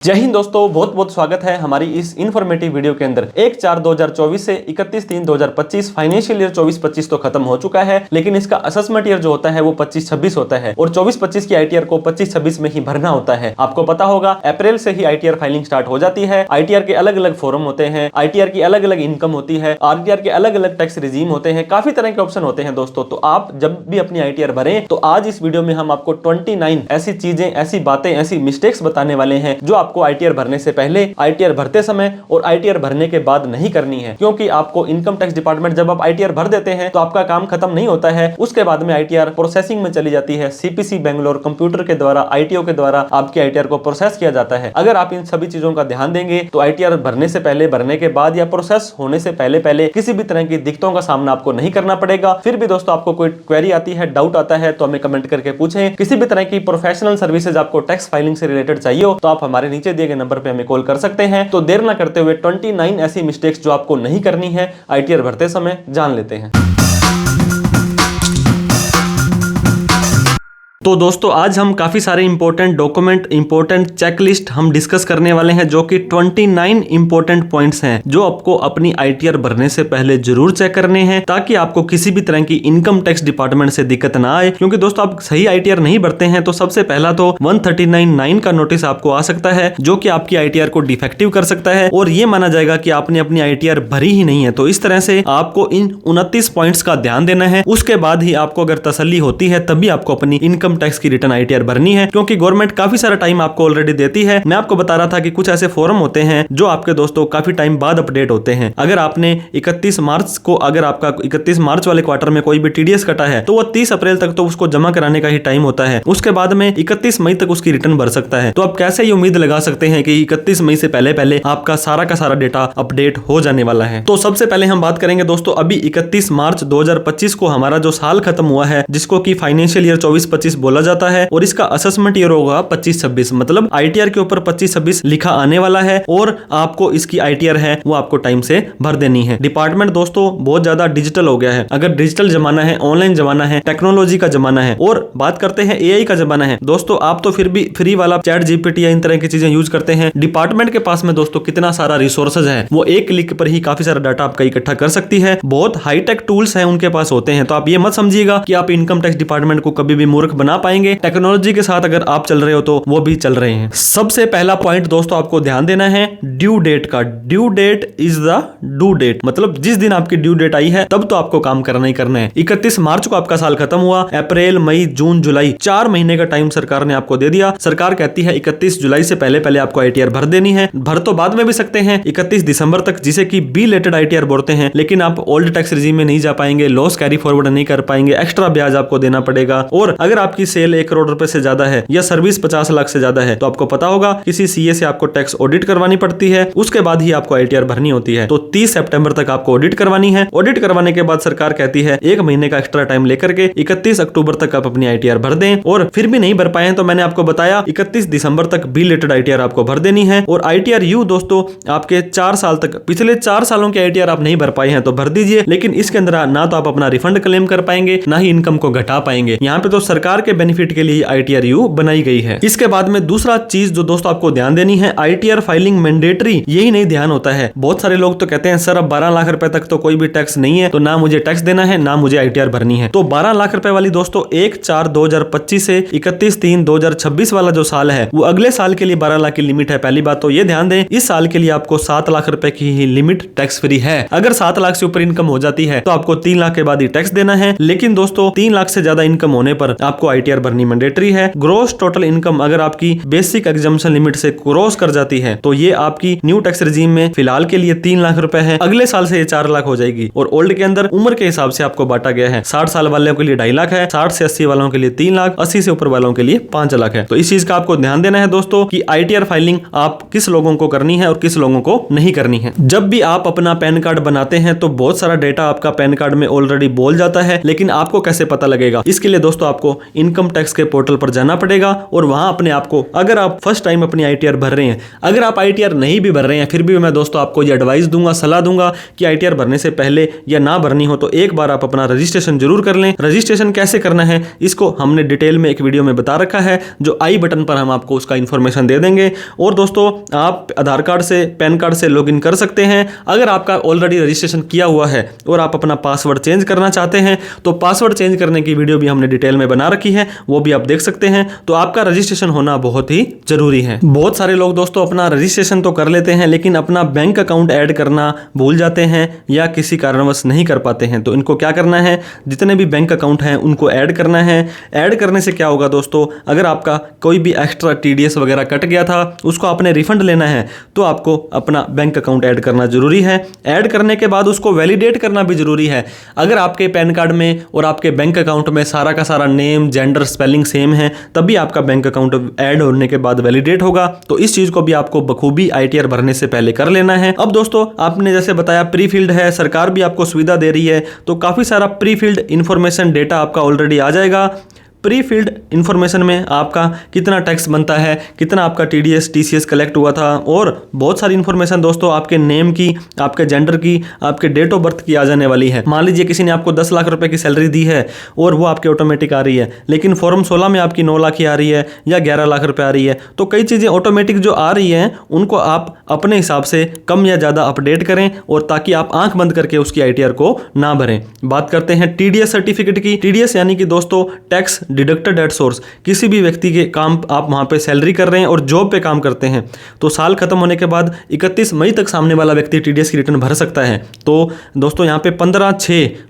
जय हिंद दोस्तों, बहुत बहुत स्वागत है हमारी इस इन्फॉर्मेटिव वीडियो के अंदर। 1/4/2024 से 31/3/2025 फाइनेंशियल ईयर 24-25 तो खत्म हो चुका है, लेकिन इसका असेसमेंट ईयर जो होता है वो 25-26 होता है और 24-25 की आईटीआर को 25-26 में ही भरना होता है। आपको पता होगा अप्रैल से ही आईटीआर फाइलिंग स्टार्ट हो जाती है। आईटीआर के अलग अलग फॉर्म होते हैं, आईटीआर की अलग अलग इनकम होती है, आरटीआर के अलग अलग टैक्स रिजीम होते हैं, काफी तरह के ऑप्शन होते हैं दोस्तों। तो आप जब भी अपनी आईटीआर भरें तो आज इस वीडियो में हम आपको 29 ऐसी चीजें, ऐसी बातें, ऐसी मिस्टेक्स बताने वाले हैं जो आपको आईटीआर भरने से पहले, आईटीआर भरते समय और आईटीआर भरने के बाद नहीं करनी है। क्योंकि आपको इनकम टैक्स डिपार्टमेंट जब आप आईटीआर भर देते हैं तो आपका काम खत्म नहीं होता है, उसके बाद में आईटीआर प्रोसेसिंग में चली जाती है। सीपीसी बेंगलोर कंप्यूटर के द्वारा, आईटीओ के द्वारा आपकी आईटीआर को प्रोसेस किया जाता है। अगर आप इन सभी चीजों का ध्यान देंगे तो आईटीआर भरने से पहले, भरने के बाद या प्रोसेस होने से पहले किसी भी तरह की दिक्कतों का सामना आपको नहीं करना पड़ेगा। फिर भी दोस्तों आपको कोई क्वेरी आती है, डाउट आता है तो हमें कमेंट करके पूछें। किसी भी तरह की प्रोफेशनल सर्विसेज आपको टैक्स फाइलिंग से रिलेटेड चाहिए हो तो आप हमारे नीचे दिए गए नंबर पे हमें कॉल कर सकते हैं। तो देर ना करते हुए 29 ऐसी मिस्टेक्स जो आपको नहीं करनी है आईटीआर भरते समय जान लेते हैं। तो दोस्तों आज हम काफी सारे इंपॉर्टेंट डॉक्यूमेंट, इंपॉर्टेंट चेकलिस्ट हम डिस्कस करने वाले हैं जो कि 29 इंपॉर्टेंट पॉइंट्स हैं जो आपको अपनी आईटीआर भरने से पहले जरूर चेक करने हैं ताकि आपको किसी भी तरह की इनकम टैक्स डिपार्टमेंट से दिक्कत ना आए। क्योंकि दोस्तों आप सही आईटीआर नहीं भरते हैं तो सबसे पहला तो 139(9) का नोटिस आपको आ सकता है जो कि आपकी आईटीआर को डिफेक्टिव कर सकता है और ये माना जाएगा कि आपने अपनी आईटीआर भरी ही नहीं है। तो इस तरह से आपको इन 29 पॉइंट्स का ध्यान देना है। उसके बाद ही आपको अगर तसल्ली होती है तभी आपको अपनी इनकम टैक्स की रिटर्न आईटीआर भरनी है, क्योंकि गवर्नमेंट काफी सारा टाइम आपको ऑलरेडी देती है। मैं आपको बता रहा था कि कुछ ऐसे फॉर्म होते हैं जो आपके दोस्तों काफी टाइम बाद अपडेट होते हैं। अगर आपने 31 मार्च को, अगर आपका 31 मार्च वाले क्वार्टर में कोई भी टीडीएस कटा है तो वो 30 अप्रैल तक तो उसको जमा कराने का ही टाइम होता है। उसके बाद में 31 मई तक उसकी रिटर्न भर सकता है। तो आप कैसे ये उम्मीद लगा सकते हैं कि 31 मई से पहले आपका सारा का सारा डेटा अपडेट हो जाने वाला है। तो सबसे पहले हम बात करेंगे दोस्तों, अभी 31 मार्च 2025 को हमारा जो साल खत्म हुआ है जिसको कि फाइनेंशियल ईयर 24-25 बोला जाता है और इसका असेसमेंट ईयर होगा 25-26। मतलब आईटीआर के ऊपर 25-26 लिखा आने वाला है और आपको इसकी आईटीआर है वो आपको टाइम से भर देनी है। डिपार्टमेंट दोस्तों बहुत ज्यादा डिजिटल हो गया है। अगर डिजिटल जमाना है, ऑनलाइन जमाना है, टेक्नोलॉजी का जमाना है और बात करते हैं एआई का जमाना है दोस्तों, आप तो फिर भी फ्री वाला चैट जीपीटी या इन तरह की चीजें यूज करते हैं। डिपार्टमेंट के पास में दोस्तों कितना सारा रिसोर्सेज है, वो एक क्लिक पर ही काफी सारा डाटा आपका इकट्ठा कर सकती है। बहुत हाईटेक टूल्स हैं उनके पास होते हैं। तो आप ये मत समझिएगा कि आप इनकम टैक्स डिपार्टमेंट को कभी भी मूर्ख बना पाएंगे। टेक्नोलॉजी के साथ अगर आप चल रहे हो तो वो भी चल रहे हैं। सबसे पहला पॉइंट दोस्तों आपको ध्यान देना है ड्यू डेट का। Due date is the do date, मतलब जिस दिन आपकी ड्यू डेट आई है तब तो आपको काम करना ही करना है। 31 मार्च को आपका साल खत्म हुआ, अप्रैल, मई, जून, जुलाई 4 महीने का टाइम सरकार ने आपको दे दिया। सरकार कहती है 31 जुलाई से पहले आपको आईटीआर भर देनी है। भर तो बाद में भी सकते हैं 31 दिसंबर तक, जिसे कि बी लेटेड आईटीआर बोलते हैं, लेकिन आप ओल्ड टैक्स रिजीम में नहीं जा पाएंगे, लॉस कैरी फॉरवर्ड नहीं कर पाएंगे, एक्स्ट्रा ब्याज आपको देना पड़ेगा। और अगर आपकी सेल 1 करोड़ रुपए से ज्यादा है या सर्विस 50 लाख से ज्यादा है तो आपको पता होगा किसी सीए से आपको टैक्स ऑडिट करवानी पड़ती है। उसके बाद ही आपको आईटीआर भरनी होती है। तो 30 सितंबर तक आपको ऑडिट करवानी है। ऑडिट करवाने के बाद सरकार कहती है 1 महीने का एक्स्ट्रा टाइम लेकर के 31 अक्टूबर तक आप अपनी आईटीआर भर दें। और फिर भी नहीं भर पाए तो मैंने आपको बताया 31 दिसंबर तक बी लेटेड आईटीआर आपको भर देनी है। और आईटीआर यू दोस्तों आपके 4 साल तक, पिछले 4 सालों के आईटीआर आप नहीं भर पाए हैं तो भर दीजिए, लेकिन इसके अंदर ना तो आप अपना रिफंड क्लेम कर पाएंगे ना ही इनकम को घटा पाएंगे। यहाँ पे तो सरकार के बेनिफिट के लिए आईटीआर यू बनाई गई है। इसके बाद में दूसरा चीज जो दोस्तों आपको ध्यान देनी है, आईटीआर फाइलिंग मैंडेटरी, यही नहीं ध्यान होता है। बहुत सारे लोग तो कहते हैं सर अब 12 लाख रुपए तक तो कोई भी टैक्स नहीं है तो ना मुझे टैक्स देना है ना मुझे आईटीआर भरनी है। तो 12 लाख रुपए वाली दोस्तों 1/4/2025 से 31/3/2026 वाला जो साल है वो अगले साल के लिए 12 लाख की लिमिट है। पहली बात तो ये ध्यान दें, इस साल के लिए आपको 7 लाख रुपए की ही लिमिट टैक्स फ्री है। अगर 7 लाख से ऊपर इनकम हो जाती है तो आपको 3 लाख के बाद ही टैक्स देना है। लेकिन दोस्तों 3 लाख से ज्यादा इनकम होने पर आपको आईटीआर भरनी मैंडेटरी है। ग्रॉस टोटल इनकम अगर आपकी बेसिक एग्जम्पशन लिमिट से क्रॉस कर जाती है तो ये आपकी न्यू टैक्स रिजीम में फिलहाल के लिए 3 लाख रुपए है। अगले साल से ये 4 लाख हो जाएगी। और ओल्ड के अंदर उम्र के हिसाब से आपको बांटा गया है। 60 साल वालों के लिए 2.5 लाख है, 60 से 80 वालों के लिए 3 लाख, 80 से ऊपर वालों के लिए 5 लाख है। तो इस चीज का आपको ध्यान देना है दोस्तों कि आईटीआर फाइलिंग आप किस लोगों को करनी है और किस लोगों को नहीं करनी है। जब भी आप अपना पैन कार्ड बनाते हैं तो बहुत सारा डेटा आपका पैन कार्ड में ऑलरेडी बोल जाता है, लेकिन आपको कैसे पता लगेगा? इसके लिए दोस्तों आपको इनकम टैक्स के पोर्टल पर जाना पड़ेगा और वहां अपने आप को, अगर आप फर्स्ट टाइम अपनी ITR भर रहे हैं, अगर आप ITR नहीं भी भर रहे हैं, फिर भी मैं दोस्तों आपको ये एडवाइस दूंगा, सलाह दूंगा कि ITR भरने से पहले या ना भरनी हो तो एक बार आप अपना रजिस्ट्रेशन जरूर कर लें। रजिस्ट्रेशन कैसे करना है इसको हमने डिटेल में एक वीडियो में बता रखा है, जो आई बटन पर हम आपको उसका इंफॉर्मेशन दे देंगे। और दोस्तों आप आधार कार्ड से, पैन कार्ड से लॉगिन कर सकते हैं। अगर आपका ऑलरेडी रजिस्ट्रेशन किया हुआ है और आप अपना पासवर्ड चेंज करना चाहते हैं तो पासवर्ड चेंज करने की वीडियो भी हमने डिटेल में बना रखी है, वो भी आप देख सकते हैं। तो आपका रजिस्ट्रेशन होना बहुत ही जरूरी है। बहुत सारे लोग दोस्तों अपना रजिस्ट्रेशन तो कर लेते हैं लेकिन अपना बैंक अकाउंट ऐड करना भूल जाते हैं या किसी कारणवश नहीं कर पाते हैं। तो इनको क्या करना है, जितने भी बैंक अकाउंट हैं उनको ऐड करना है। ऐड करने से क्या होगा दोस्तों, अगर आपका कोई भी एक्स्ट्रा TDS वगैरह कट गया था उसको आपने रिफंड लेना है तो आपको अपना बैंक अकाउंट ऐड करना जरूरी है। ऐड करने के बाद उसको वैलिडेट करना भी जरूरी है। अगर आपके पैन कार्ड में और आपके बैंक अकाउंट में सारा का सारा नेम, जेंडर, स्पेलिंग सेम है तभी आपका बैंक अकाउंट ऐड होने के बाद वैलिडेट होगा। तो इस चीज को भी आपको बखूबी ITR भरने से पहले कर लेना है। अब दोस्तों आपने जैसे बताया प्री फील्ड है, सरकार भी आपको सुविधा दे रही है, तो काफी सारा प्री फील्ड इंफॉर्मेशन डेटा आपका ऑलरेडी आ जाएगा। प्री फील्ड इंफॉर्मेशन में आपका कितना टैक्स बनता है, कितना आपका TDS TCS कलेक्ट हुआ था और बहुत सारी इंफॉर्मेशन दोस्तों आपके नेम की, आपके जेंडर की, आपके डेट ऑफ बर्थ की आ जाने वाली है। मान लीजिए किसी ने आपको 10 लाख रुपए की सैलरी दी है और वो आपके ऑटोमेटिक आ रही है, लेकिन फॉर्म 16 में आपकी 9 लाख ही आ रही है या 11 लाख रुपए आ रही है। तो कई चीज़ें ऑटोमेटिक जो आ रही हैं उनको आप अपने हिसाब से कम या ज़्यादा अपडेट करें और ताकि आप आंख बंद करके उसकी ITR को ना भरें। बात करते हैं TDS सर्टिफिकेट की। TDS यानी कि दोस्तों टैक्स डिडक्टेड एट सोर्स। किसी भी व्यक्ति के काम आप वहां पे सैलरी कर रहे हैं और जॉब पे काम करते हैं तो साल खत्म होने के बाद 31 मई तक सामने वाला व्यक्ति TDS की रिटर्न भर सकता है। तो दोस्तों यहाँ पे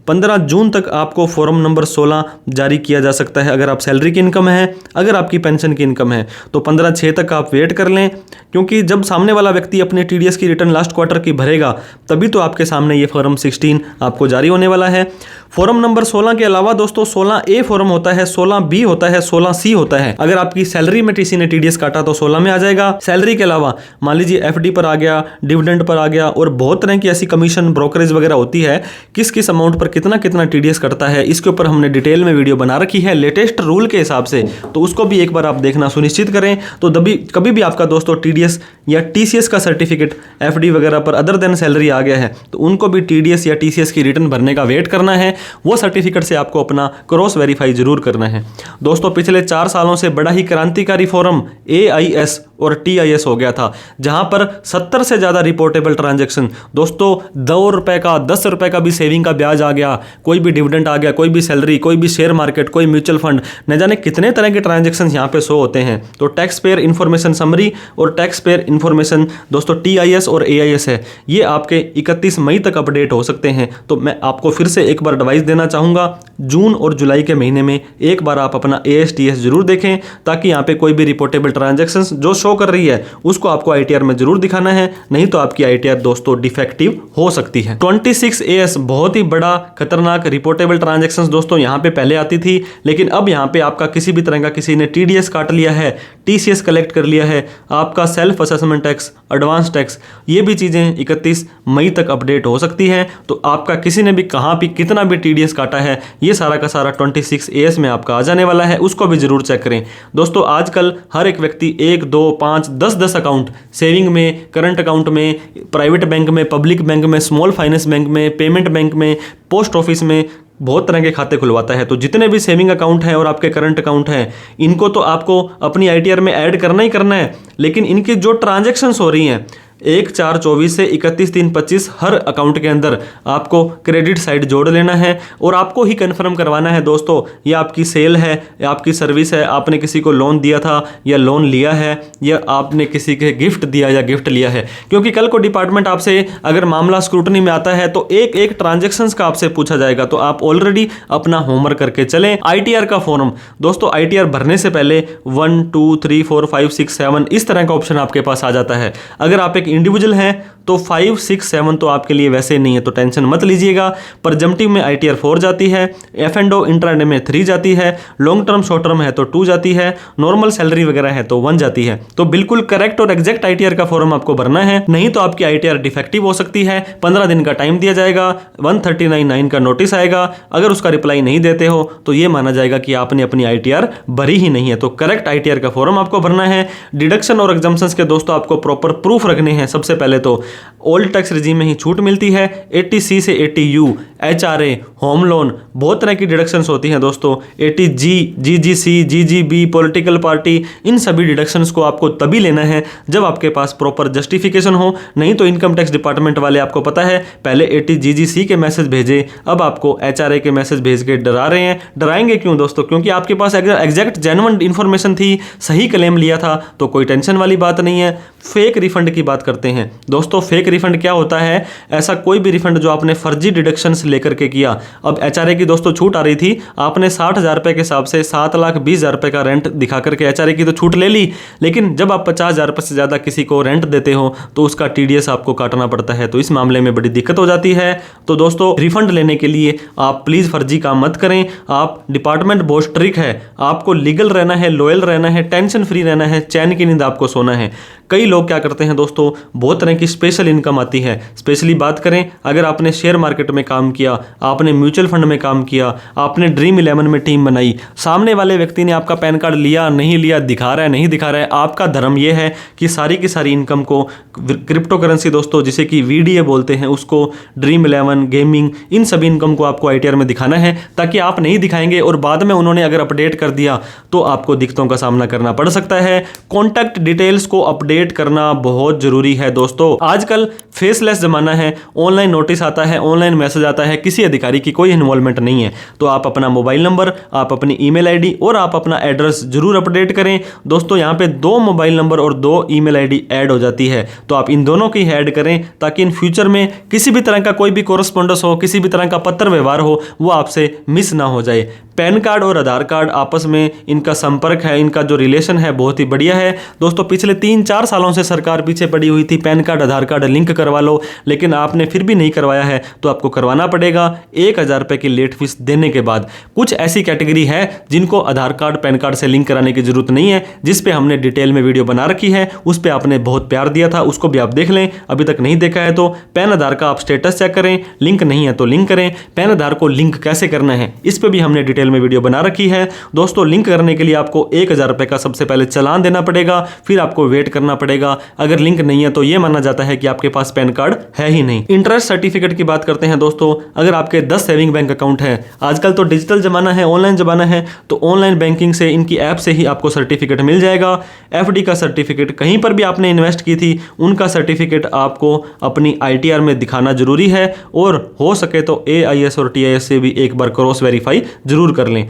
15 जून तक आपको फॉर्म नंबर 16 जारी किया जा सकता है अगर आप सैलरी की इनकम है, अगर आपकी पेंशन की इनकम है तो 15/6 तक आप वेट कर लें, क्योंकि जब सामने वाला व्यक्ति अपने TDS की रिटर्न लास्ट क्वार्टर की भरेगा तभी तो आपके सामने ये फॉर्म 16 आपको जारी होने वाला है। फॉर्म नंबर 16 के अलावा दोस्तों 16A फॉर्म होता है, 16B होता है, 16C होता है। अगर आपकी सैलरी में TC ने TDS काटा तो 16 में आ जाएगा। सैलरी के अलावा मान लीजिए FD पर आ गया, डिविडेंड पर आ गया और बहुत तरह की ऐसी कमीशन, ब्रोकरेज वगैरह होती है, किस किस अमाउंट पर कितना कितना TDS कटता है इसके ऊपर हमने डिटेल में वीडियो बना रखी है लेटेस्ट रूल के हिसाब से, तो उसको भी एक बार आप देखना सुनिश्चित करें। तो कभी भी आपका दोस्तों TDS या TCS का सर्टिफिकेट FD वगैरह पर अदर देन सैलरी आ गया है तो उनको भी TDS या TCS की रिटर्न भरने का वेट करना है। वो सर्टिफिकेट से आपको अपना क्रॉस वेरीफाई जरूर करना है। दोस्तों पिछले 4 सालों से बड़ा ही क्रांतिकारी फॉर्म AIS और TIS हो गया था, जहां पर 70 से ज्यादा रिपोर्टेबल ट्रांजैक्शन, दोस्तों 2 रुपए का, 10 रुपए का भी सेविंग का ब्याज आ गया, कोई भी डिविडेंड आ गया, कोई भी सैलरी, कोई भी शेयर मार्केट, कोई म्यूचुअल फंड, न जाने कितने तरह के ट्रांजैक्शन यहाँ पे शो होते हैं। तो टैक्स पेयर इन्फॉर्मेशन समरी और टैक्स पेयर इन्फॉर्मेशन दोस्तों TIS और AIS है, ये आपके 31 मई तक अपडेट हो सकते हैं। तो मैं आपको फिर से एक बार एडवाइस देना चाहूंगा, जून और जुलाई के महीने में एक बार आप अपना ASTS जरूर देखें ताकि यहाँ पे कोई भी रिपोर्टेबल ट्रांजैक्शन जो शो कर रही है उसको आपको ITR में जरूर दिखाना है, नहीं तो आपकी ITR दोस्तों डिफेक्टिव हो सकती है। 26AS बहुत ही बड़ा खतरनाक रिपोर्टेबल ट्रांजैक्शंस दोस्तों यहाँ पे पहले आती थी, लेकिन अब यहाँ पे आपका किसी भी तरह का किसी ने TDS काट लिया है, TCS कलेक्ट कर लिया है, आपका self assessment tax, advance tax, ये भी चीजें 31 मई तक अपडेट हो सकती हैं। तो आपका किसी ने भी कहाँ भी कितना भी TDS काटा है ये सारा का सारा 26AS में आपका आ जाने वाला है, उसको भी जरूर चेक करें। दोस्तों आजकल हर एक व्यक्ति 1, 2, 5, 10 अकाउंट, सेविंग में, करंट अकाउंट में, प्राइवेट बैंक में, पब्लिक बैंक में, स्मॉल फाइनेंस बैंक में, पेमेंट बैंक में, पोस्ट ऑफिस में बहुत तरह के खाते खुलवाता है। तो जितने भी सेविंग अकाउंट हैं और आपके करंट अकाउंट हैं इनको तो आपको अपनी ITR में ऐड करना ही करना है, लेकिन इनकी जो ट्रांजैक्शंस हो रही हैं 1/4/24 से 31/3/25 हर अकाउंट के अंदर आपको क्रेडिट साइड जोड़ लेना है और आपको ही कंफर्म करवाना है दोस्तों ये आपकी सेल है या आपकी सर्विस है, आपने किसी को लोन दिया था या लोन लिया है या आपने किसी के गिफ्ट दिया या गिफ्ट लिया है। क्योंकि कल को डिपार्टमेंट आपसे अगर मामला स्क्रूटनी में आता है तो एक एक ट्रांजेक्शन्स का आपसे पूछा जाएगा, तो आप ऑलरेडी अपना होमवर्क करके चलें। ITR का फॉर्म दोस्तों ITR भरने से पहले 1, 2, 3, 4, 5, 6, 7 इस तरह का ऑप्शन आपके पास आ जाता है। अगर आप एक इंडिविजुअल हैं तो 5, 6, 7 तो आपके लिए वैसे नहीं है, तो टेंशन मत लीजिएगा। प्रजम्पटिव में ITR 4 जाती है, F&O इंट्राडे में 3 जाती है, लॉन्ग टर्म शॉर्ट टर्म है तो 2 जाती है, नॉर्मल सैलरी वगैरह है तो 1 जाती है। तो बिल्कुल करेक्ट और एग्जैक्ट ITR का फॉर्म आपको भरना है, नहीं तो आपकी ITR डिफेक्टिव हो सकती है। 15 दिन का टाइम दिया जाएगा, 139(9) का नोटिस आएगा। अगर उसका रिप्लाई नहीं देते हो तो ये माना जाएगा कि आपने अपनी ITR भरी ही नहीं है। तो करेक्ट ITR का फॉर्म आपको भरना है। डिडक्शन और एग्जम्पशंस के दोस्तों आपको प्रॉपर प्रूफ रखने हैं। सबसे पहले तो ओल्ड टैक्स रिजीम में ही छूट मिलती है। 80C से 80U, HRA, होम लोन, बहुत तरह की डिडक्शंस होती हैं दोस्तों। 80G, GGC, GGB, political party, इन सभी डिडक्शंस को आपको तभी लेना है जब आपके पास प्रॉपर जस्टिफिकेशन हो, नहीं तो इनकम टैक्स डिपार्टमेंट वाले आपको पता है पहले 80GGC के मैसेज भेजे, अब आपको HRA के मैसेज भेज के डरा रहे हैं। डराएंगे क्यों दोस्तों? क्योंकि आपके पास एग्जैक्ट जेन्युइन इन्फॉर्मेशन थी, सही क्लेम लिया था, तो कोई टेंशन वाली बात नहीं है। फेक रिफंड की बात करते हैं दोस्तों। फेक रिफंड क्या होता है? ऐसा कोई भी रिफंड जो आपने फर्जी डिडक्शंस लेकर के किया। अब HRA की दोस्तों छूट आ रही थी, आपने 60,000 रुपये के हिसाब से 7,20,000 रुपये का रेंट दिखा करके HRA की तो छूट ले ली, लेकिन जब आप 50,000 रुपये से ज़्यादा किसी को रेंट देते हो तो उसका TDS आपको काटना पड़ता है। तो इस मामले में बड़ी दिक्कत हो जाती है। तो दोस्तों रिफंड लेने के लिए आप प्लीज़ फर्जी काम मत करें। आप डिपार्टमेंट बहुत स्ट्रिक्ट है, आपको लीगल रहना है, लॉयल रहना है, टेंशन फ्री रहना है, चैन की नींद आपको सोना है। कई लोग क्या करते हैं दोस्तों, बहुत तरह की स्पेशल इनकम आती है। स्पेशली बात करें, अगर आपने शेयर मार्केट में काम किया, आपने म्यूचुअल फंड में काम किया, आपने ड्रीम 11 में टीम बनाई, सामने वाले व्यक्ति ने आपका पैन कार्ड लिया नहीं लिया, दिखा रहा है नहीं दिखा रहा है, आपका धर्म यह है कि सारी की सारी इनकम को क्रिप्टो करेंसी दोस्तों जिसे कि VDA बोलते हैं उसको, ड्रीम 11, गेमिंग, इन सभी इनकम को आपको ITR में दिखाना है, ताकि आप नहीं दिखाएंगे और बाद में उन्होंने अगर अपडेट कर दिया तो आपको दिक्कतों का सामना करना पड़ सकता है। कॉन्टैक्ट डिटेल्स को अपडेट करना बहुत जरूरी है दोस्तों। आजकल फेसलेस जमाना है, ऑनलाइन नोटिस आता है, ऑनलाइन मैसेज आता है, किसी अधिकारी की कोई इन्वॉल्वमेंट नहीं है। तो आप अपना मोबाइल नंबर, आप अपनी ईमेल आईडी और आप अपना एड्रेस जरूर अपडेट करें दोस्तों। यहाँ पे 2 मोबाइल नंबर और 2 ईमेल आईडी ऐड हो जाती है, तो आप इन दोनों की ऐड करें ताकि इन फ्यूचर में किसी भी तरह का कोई भी कोरस्पोंडेंस हो, किसी भी तरह का पत्र व्यवहार हो, वो आपसे मिस ना हो जाए। पैन कार्ड और आधार कार्ड आपस में इनका संपर्क है, इनका जो रिलेशन है बहुत ही बढ़िया है दोस्तों। पिछले 3-4 सालों से सरकार पीछे पड़ी हुई थी, पैन कार्ड आधार कार्ड लिंक करवा लो, लेकिन आपने फिर भी नहीं करवाया है तो आपको करवाना पड़ेगा 1,000 रुपये की लेट फीस देने के बाद। कुछ ऐसी कैटेगरी है जिनको आधार कार्ड पैन कार्ड से लिंक कराने की जरूरत नहीं है, जिस पे हमने डिटेल में वीडियो बना रखी है, उस पर आपने बहुत प्यार दिया था, उसको भी आप देख लें। अभी तक नहीं देखा है तो पैन आधार का आप स्टेटस चेक करें, लिंक नहीं है तो लिंक करें। पैन आधार को लिंक कैसे करना है इस पर भी हमने डिटेल में वीडियो बना रखी है दोस्तों। लिंक करने के लिए आपको 1,000 रुपये का सबसे पहले चालान देना पड़ेगा, फिर आपको वेट करना पड़ेगा। अगर लिंक नहीं है तो यह माना जाता है कि आपके पास पैन कार्ड है ही नहीं। इंटरेस्ट सर्टिफिकेट की बात करते हैं दोस्तों। अगर आपके 10 सेविंग बैंक अकाउंट है, आजकल तो डिजिटल जमाना है, ऑनलाइन जमाना है, तो ऑनलाइन बैंकिंग से इनकी ऐप से ही आपको सर्टिफिकेट मिल जाएगा। FD का सर्टिफिकेट, कहीं पर भी आपने इन्वेस्ट की थी उनका सर्टिफिकेट आपको अपनी ITR में दिखाना जरूरी है, और हो सके तो AIS और TIS से भी एक बार क्रॉस वेरीफाई जरूर कर लें।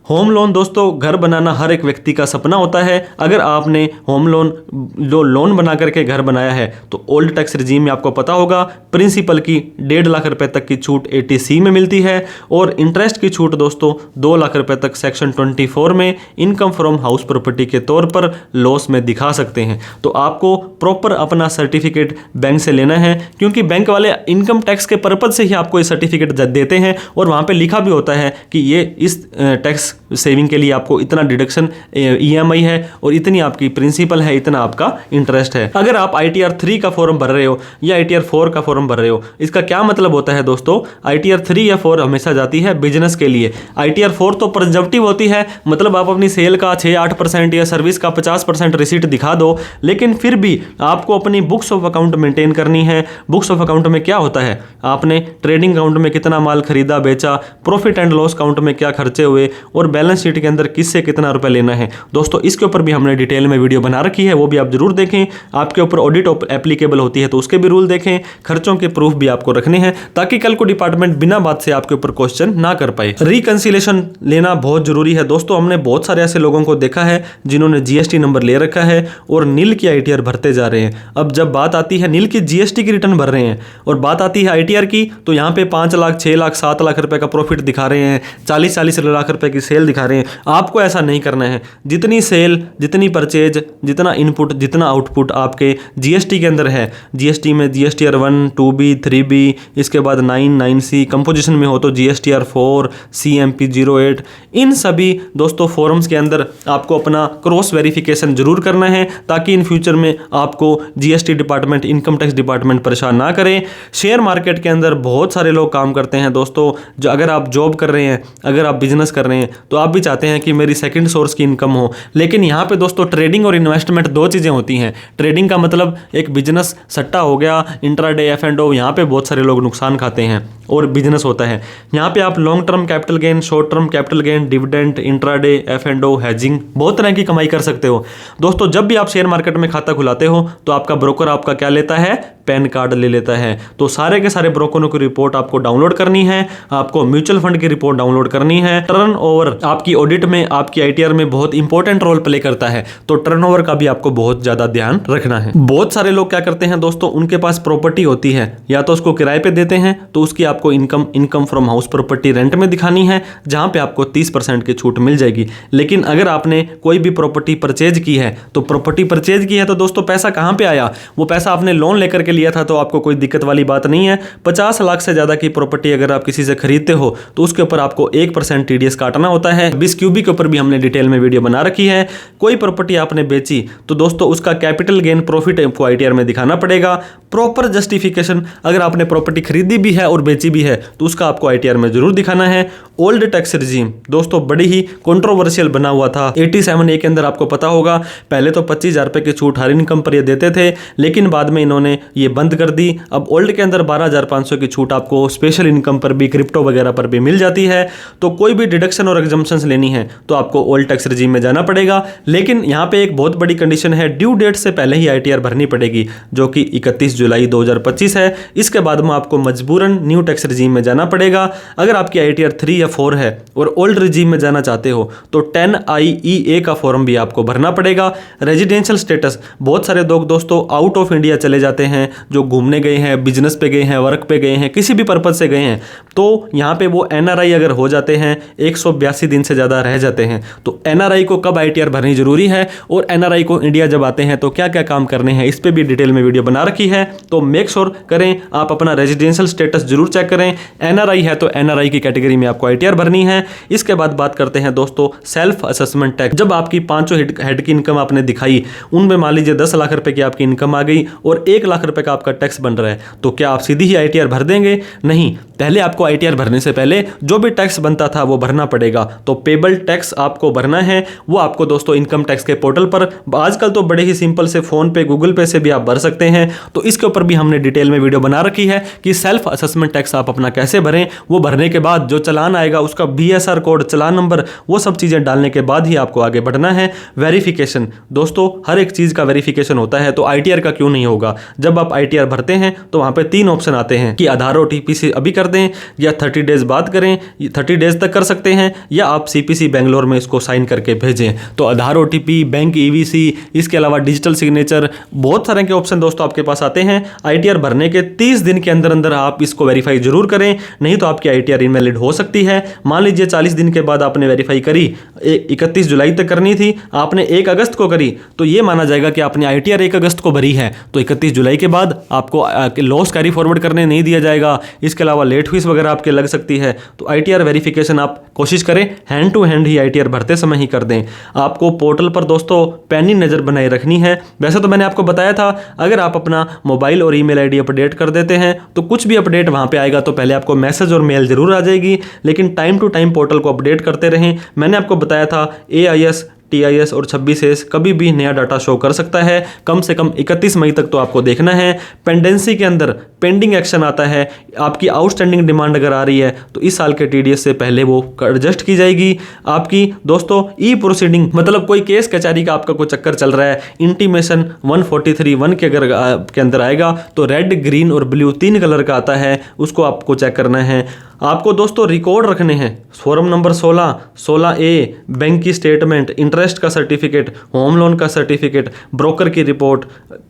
होम लोन दोस्तों, घर बनाना हर एक व्यक्ति का सपना होता है। अगर आपने होम लोन जो लोन बना करके घर बनाया है तो ओल्ड टैक्स रिजीम में आपको पता होगा प्रिंसिपल की 1.5 लाख रुपए तक की छूट 80C में मिलती है, और इंटरेस्ट की छूट दोस्तों 2 लाख रुपए तक सेक्शन 24 में इनकम फ्रॉम हाउस प्रॉपर्टी के तौर पर लॉस में दिखा सकते हैं। तो आपको प्रॉपर अपना सर्टिफिकेट बैंक से लेना है, क्योंकि बैंक वाले इनकम टैक्स के पर्पज से ही आपको ये सर्टिफिकेट देते हैं, और वहाँ पर लिखा भी होता है कि ये इस टैक्स सेविंग के लिए आपको इतना डिडक्शन EMI है और इतनी आपकी प्रिंसिपल है, इतना आपका इंटरेस्ट है। अगर आप ITR 3 का फॉर्म भर रहे हो या ITR 4 का फॉर्म भर रहे हो, इसका क्या मतलब होता है दोस्तों? ITR 3 या 4 हमेशा जाती है बिजनेस के लिए। ITR 4 तो प्रिजर्वेटिव होती है, मतलब आप अपनी सेल का 6-8% या सर्विस का 50% रिसीट दिखा दो, लेकिन फिर भी आपको अपनी बुक्स ऑफ अकाउंट मेंटेन करनी है। बुक्स ऑफ अकाउंट में क्या होता है? आपने ट्रेडिंग अकाउंट में कितना माल खरीदा बेचा, प्रॉफिट एंड लॉस अकाउंट में क्या खर्चे हुए, और बैलेंस शीट के अंदर किससे कितना रुपए लेना है दोस्तों। इसके ऊपर भी हमने डिटेल में वीडियो बना रखी है, वो भी आप जरूर देखें। आपके ऊपर ऑडिट एप्लीकेबल होती है तो उसके भी रूल देखें। खर्चों के प्रूफ भी आपको रखने हैं ताकि कल को डिपार्टमेंट बिना बात से आपके ऊपर क्वेश्चन ना कर पाए। रिकंसिलेशन लेना बहुत जरूरी है दोस्तों। हमने बहुत सारे ऐसे लोगों को देखा है जिन्होंने GST नंबर ले रखा है और नील की ITR भरते जा रहे हैं। अब जब बात आती है नील की GST की रिटर्न भर रहे हैं और बात आती है ITR की, तो यहाँ पे 5 लाख 6 लाख 7 लाख रुपए का प्रॉफिट दिखा रहे हैं, 40-40 लाख रुपए की सेल सेल दिखा रहे हैं, आपको ऐसा नहीं करना है। जितनी सेल, जितनी परचेज, जितना इनपुट, जितना आउटपुट आपके जीएसटी के अंदर है, जीएसटी में जीएसटीआर 1, 2B, 3B, इसके बाद 9, 9C, कंपोजिशन में हो तो जीएसटीआर 4, CMP 08, इन सभी दोस्तों फॉर्म्स के अंदर आपको अपना क्रॉस वेरिफिकेशन जरूर करना है, ताकि इन फ्यूचर में आपको GST department, income tax department परेशान ना करें। शेयर मार्केट के अंदर बहुत सारे लोग काम करते हैं दोस्तों। जो अगर आप जॉब कर रहे हैं, अगर आप बिजनेस कर रहे हैं, तो आप भी चाहते हैं कि मेरी सेकंड सोर्स की इनकम हो, लेकिन यहाँ पे दोस्तों ट्रेडिंग और इन्वेस्टमेंट दो चीज़ें होती हैं। ट्रेडिंग का मतलब एक बिजनेस सट्टा हो गया, इंट्राडे, F&O, यहाँ पे बहुत सारे लोग नुकसान खाते हैं, और बिजनेस होता है यहाँ पे आप long term capital gain, short term capital gain, dividend, intraday, F&O, hedging, बहुत तरह की कमाई कर सकते हो दोस्तों। जब भी आप शेयर मार्केट में खाता खुलाते हो तो आपका ब्रोकर आपका क्या लेता है, पैन कार्ड ले लेता है। तो सारे के सारे ब्रोकरों की रिपोर्ट आपको डाउनलोड करनी है, आपको म्यूचुअल फंड की रिपोर्ट डाउनलोड करनी है। टर्नओवर आपकी ऑडिट में, आपकी आईटीआर में बहुत इंपॉर्टेंट रोल प्ले करता है, तो टर्नओवर का भी आपको बहुत ज्यादा ध्यान रखना है। बहुत सारे लोग क्या करते हैं दोस्तों, उनके पास प्रॉपर्टी होती है, या तो उसको किराए पे देते हैं, तो उसकी आपको income from house property rent में दिखानी है, जहां पे आपको 30% की छूट मिल जाएगी। लेकिन अगर आपने कोई भी प्रॉपर्टी परचेज की है, तो प्रॉपर्टी परचेज की है तो दोस्तों पैसा कहां पे आया, वो पैसा आपने लोन लेकर के लिया था, तो आपको कोई दिक्कत वाली बात नहीं है। 50 लाख से ज्यादा की प्रॉपर्टी अगर आप किसी से खरीदते हो तो उसके ऊपर आपको 1% टीडीएस काटना होता है। 20 क्यूबी के ऊपर भी हमने डिटेल में वीडियो बना रखी है। कोई प्रॉपर्टी आपने बेची तो दोस्तों उसका कैपिटल गेन प्रॉफिट आपको आईटीआर में दिखाना पड़ेगा। प्रॉपर जस्टिफिकेशन, अगर आपने प्रॉपर्टी खरीदी भी है और बेची भी है तो उसका आपको आईटीआर में जरूर दिखाना है। ओल्ड टैक्स रिजीम दोस्तों बड़ी ही कंट्रोवर्शियल बना हुआ था। 87A के अंदर आपको पता होगा, पहले तो 25,000 रुपए की छूट हर इनकम पर ये देते थे, लेकिन बाद में इन्होंने ये बंद कर दी। अब ओल्ड के अंदर 12,500 की छूट आपको स्पेशल इनकम पर भी, क्रिप्टो वगैरह पर भी मिल जाती है। तो कोई भी डिडक्शन और एग्जम्पशंस लेनी है तो आपको ओल्ड टैक्स रिजीम में जाना पड़ेगा। लेकिन यहाँ पे एक बहुत बड़ी कंडीशन है, ड्यू डेट से पहले ही आईटीआर भरनी पड़ेगी, जो कि 31 जुलाई 2025 है। इसके बाद में आपको मजबूरन न्यू टैक्स रिजीम में जाना पड़ेगा। अगर आपकी आईटीआर 3 या 4 है और ओल्ड रिजीम में जाना चाहते हो तो 10IEA का फॉर्म भी आपको भरना पड़ेगा। रेजिडेंशियल स्टेटस, बहुत सारे लोग दोस्तों आउट ऑफ इंडिया चले जाते हैं, जो घूमने गए हैं, बिजनेस पे गए हैं, वर्क पे गए हैं, किसी भी पर्पज से गए हैं, तो यहाँ पे वो एनआरआई अगर हो जाते हैं, 182 दिन से ज़्यादा रह जाते हैं, तो एनआरआई को कब आईटीआर भरनी जरूरी है, और एनआरआई को इंडिया जब आते हैं तो क्या क्या काम करने हैं, इस पर भी डिटेल में वीडियो बना रखी है। तो मेक श्योर करें आप अपना रेजिडेंशियल स्टेटस जरूर चेक करें। एनआरआई है तो एनआरआई की कैटेगरी में आपको आईटीआर भरनी है। इसके बाद बात करते हैं दोस्तों सेल्फ असेसमेंट टैक्स। जब आपकी 5 हेड की इनकम आपने दिखाई, उनमें मान लीजिए 10 लाख रुपए की आपकी इनकम आ गई और 1 लाख रुपए का आपका टैक्स बन रहा है, तो क्या आप सीधी ही आईटीआर भर देंगे? नहीं, पहले आपको आईटीआर भरने से पहले जो भी टैक्स बनता था वो भरना पड़ेगा। तो पेबल टैक्स आपको भरना है, वो आपको दोस्तों इनकम टैक्स के पोर्टल पर, आजकल तो बड़े ही सिंपल से फोन पे, गूगल पे से भी आप भर सकते हैं। तो इसके ऊपर भी हमने डिटेल में वीडियो बना रखी है कि सेल्फ असेसमेंट टैक्स आप अपना कैसे भरें। वो भरने के बाद जो चालान आएगा उसका BSR कोड, चालान नंबर, वो सब चीजें डालने के बाद ही आपको आगे बढ़ना है। वेरिफिकेशन दोस्तों, हर एक चीज का वेरिफिकेशन होता है, तो आईटीआर का क्यों नहीं होगा? जब आप आईटीआर भरते हैं तो वहां पे 3 ऑप्शन आते हैं कि आधार OTP से अभी कर दें, या 30 डेज बाद करें, 30 डेज तक कर सकते हैं, या आप CPC बेंगलोर में इसको साइन करके भेजें। तो आधार OTP, बैंक EVC, इसके अलावा डिजिटल सिग्नेचर, बहुत तरह के ऑप्शन दोस्तों आपके पास आते हैं। आईटीआर भरने के 30 दिन के अंदर अंदर आप इसको वेरीफाई जरूर करें, नहीं तो आपकी आईटीआर इनवैलिड हो सकती है। मान लीजिए 40 दिन के बाद आपने वेरीफाई करी, 31 जुलाई तक करनी थी, आपने 1 अगस्त को करी, तो ये माना जाएगा कि आपने आईटीआर 1 अगस्त को भरी है, तो 31 जुलाई के बाद आपको लॉस कैरी फॉरवर्ड करने नहीं दिया जाएगा। इसके अलावा लेट फीस वगैरह आपके लग सकती है। तो आईटीआर वेरिफिकेशन आप कोशिश करें हैंड टू हैंड ही आईटीआर भरते समय ही कर दें। आपको पोर्टल पर दोस्तों पैनी नज़र बनाए रखनी है। वैसे तो मैंने आपको बताया था, अगर आप अपना मोबाइल और ईमेल आईडी अपडेट कर देते हैं तो कुछ भी अपडेट वहां पे आएगा तो पहले आपको मैसेज और मेल जरूर आ जाएगी, लेकिन टाइम टू टाइम पोर्टल को अपडेट करते रहें। मैंने आपको बताया था AIS, TIS और 26S कभी भी नया डाटा शो कर सकता है। कम से कम 31 मई तक तो आपको देखना है। पेंडेंसी के अंदर पेंडिंग एक्शन आता है, आपकी आउटस्टैंडिंग डिमांड अगर आ रही है तो इस साल के TDS से पहले वो एडजस्ट की जाएगी। आपकी दोस्तों ई प्रोसीडिंग, मतलब कोई केस कचहरी का आपका कोई चक्कर चल रहा है, इंटीमेशन 143(1) के अगर के अंदर आएगा तो रेड, ग्रीन और ब्लू 3 कलर का आता है, उसको आपको चेक करना है। आपको दोस्तों रिकॉर्ड रखने हैं, फॉर्म नंबर 16, 16A, बैंक की स्टेटमेंट, इंटरेस्ट का सर्टिफिकेट, होम लोन का सर्टिफिकेट, ब्रोकर की रिपोर्ट,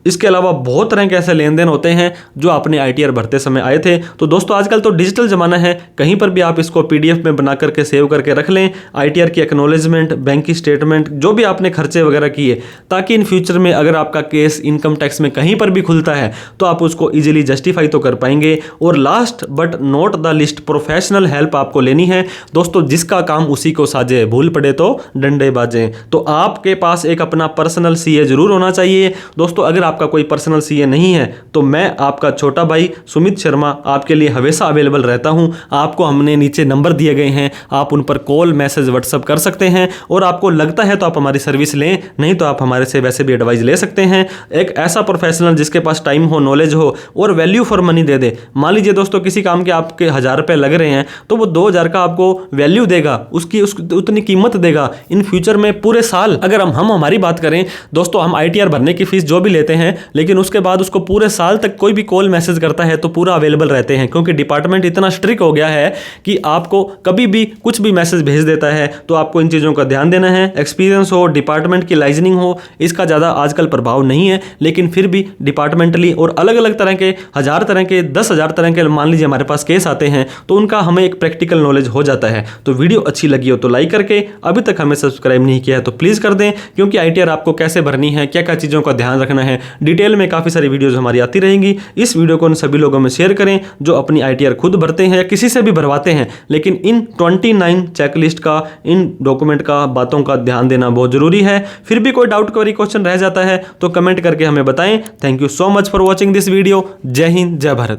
इसके अलावा बहुत तरह के ऐसे लेन देन होते हैं जो आपने ITR भरते समय आए थे। तो दोस्तों आजकल तो डिजिटल ज़माना है, कहीं पर भी आप इसको PDF में बना करके सेव करके रख लें, ITR की एक्नॉलेजमेंट, बैंक की स्टेटमेंट, जो भी आपने खर्चे वगैरह किए, ताकि इन फ्यूचर में अगर आपका केस इनकम टैक्स में कहीं पर भी खुलता है तो आप उसको ईजिली जस्टिफाई तो कर पाएंगे। और last but not the list, professional help आपको लेनी है दोस्तों, जिसका काम उसी को साजे, भूल पड़े तो डंडे बाजे। तो आपके पास एक अपना पर्सनल CA जरूर होना चाहिए दोस्तों। अगर आपका कोई पर्सनल CA नहीं है तो मैं आपका छोटा भाई सुमित शर्मा आपके लिए हमेशा अवेलेबल रहता हूं। आपको हमने नीचे नंबर दिए गए हैं, आप उन पर कॉल, मैसेज, व्हाट्सअप कर सकते हैं। और आपको लगता है तो आप हमारी सर्विस लें, नहीं तो आप हमारे से वैसे भी एडवाइस ले सकते हैं। एक ऐसा प्रोफेशनल जिसके पास टाइम हो, नॉलेज हो और वैल्यू फॉर मनी दे दे। मान लीजिए दोस्तों किसी काम के आपके 1000 रुपये लग रहे हैं तो वो 2000 का आपको वैल्यू देगा, उसकी उतनी कीमत देगा इन फ्यूचर में पूरे साल। अगर हम हमारी बात करें दोस्तों, हम ITR भरने की फीस जो भी लेते हैं, लेकिन उसके बाद उसको पूरे साल तक कोई भी कॉल मैसेज करता है तो पूरा अवेलेबल रहते हैं, क्योंकि डिपार्टमेंट इतना स्ट्रिक्ट हो गया है कि आपको कभी भी कुछ भी मैसेज भेज देता है। तो आपको इन चीज़ों का ध्यान देना है। एक्सपीरियंस हो, डिपार्टमेंट की लाइजनिंग हो, इसका ज़्यादा आजकल प्रभाव नहीं है, लेकिन फिर भी डिपार्टमेंटली और अलग अलग तरह के 1000 तरह के 10,000 तरह के मान लीजिए हमारे पास केस आते हैं, तो उनका हमें एक प्रैक्टिकल नॉलेज हो जाता है। तो वीडियो अच्छी लगी हो तो लाइक करके, अभी तक हमें सब्सक्राइब नहीं किया है तो प्लीज़ कर दें, क्योंकि ITR आपको कैसे भरनी है, क्या क्या चीज़ों का ध्यान रखना है, डिटेल में काफ़ी सारी वीडियोज़ हमारी आती रहेंगी। इस वीडियो को उन सभी लोगों में शेयर करें जो अपनी ITR खुद भरते हैं या किसी से भी भरवाते हैं, लेकिन इन 29 चेकलिस्ट का, इन डॉक्यूमेंट का, बातों का ध्यान देना बहुत जरूरी है। फिर भी कोई डाउट, क्वेरी, क्वेश्चन रह जाता है तो कमेंट करके हमें बताएं। Thank you so much for watching this video. जय हिंद, जय भारत।